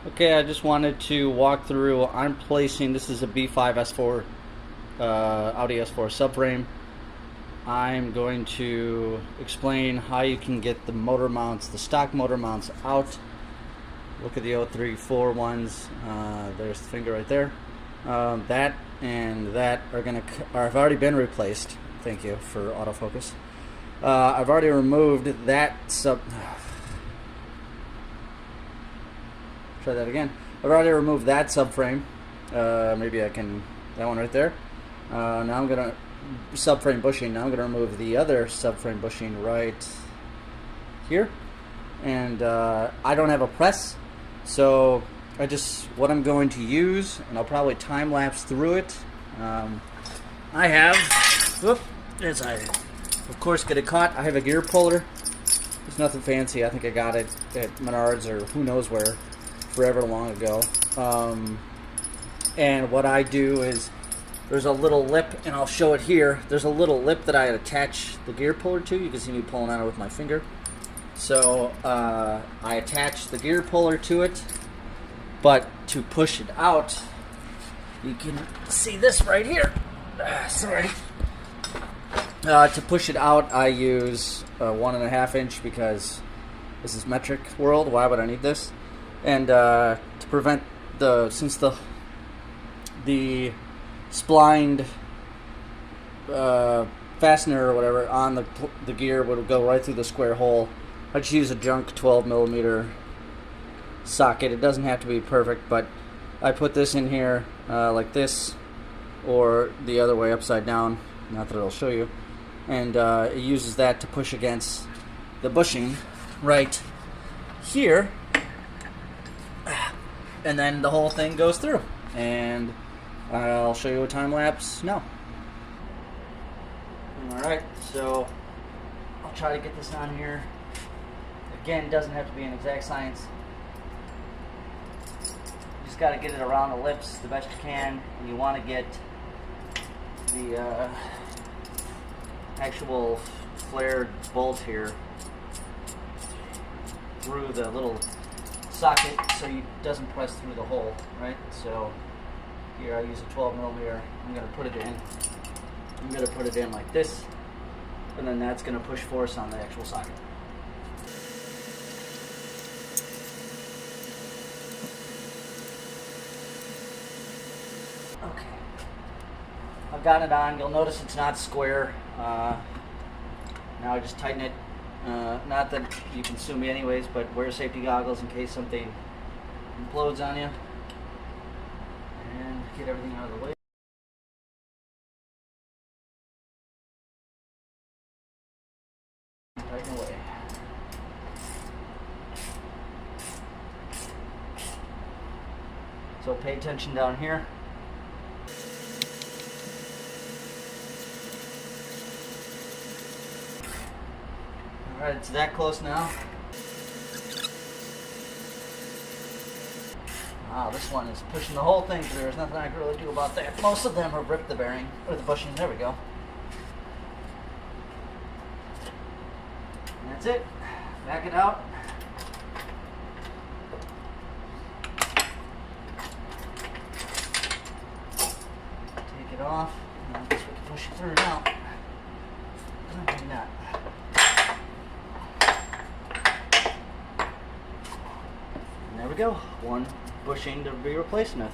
Okay, I just wanted to walk through. I'm placing, this is a B5 S4, Audi S4 subframe. I'm going to explain how you can get the motor mounts, the stock motor mounts out. Look at the 034 ones. There's the finger right there. That and that have already been replaced. Thank you for autofocus. I've already removed that Try that again. I've already removed that subframe. Maybe I can, that one right there. Now I'm gonna subframe bushing. Now I'm gonna remove the other subframe bushing right here. And I don't have a press, so what I'm going to use, and I'll probably time lapse through it. I have, as I of course get it caught, I have a gear puller. It's nothing fancy. I think I got it at Menards or who knows where, forever long ago. And what I do is, there's a little lip, and I'll show it here. There's a little lip that I attach the gear puller to. You can see me pulling on it with my finger. So I attach the gear puller to it, but to push it out, you can see this right here. Sorry. To push it out, I use a 1.5 inch because this is metric world. Why would I need this? And to prevent since the splined fastener or whatever on the gear would go right through the square hole, I just use a junk 12mm socket. It doesn't have to be perfect, but I put this in here like this, or the other way upside down. Not that it'll show you. And it uses that to push against the bushing right here. And then the whole thing goes through, and I'll show you a time lapse now. Alright, so I'll try to get this on here. Again, it doesn't have to be an exact science. You just got to get it around the lips the best you can, and you want to get the actual flared bolt here through the little socket so it doesn't press through the hole, right? So here I use a 12mm. I'm going to put it in. I'm going to put it in like this, and then that's going to push force on the actual socket. Okay. I've gotten it on. You'll notice it's not square. Now I just tighten it. Not that you can sue me anyways, but wear safety goggles in case something implodes on you. And get everything out of the way. Tighten away. So pay attention down here. Alright, it's that close now. Wow, this one is pushing the whole thing through. There's nothing I can really do about that. Most of them have ripped the bearing, or the bushing. There we go. And that's it. Back it out. Take it off. I guess we can push it through now. Maybe not. There we go. One bushing to be replaced with.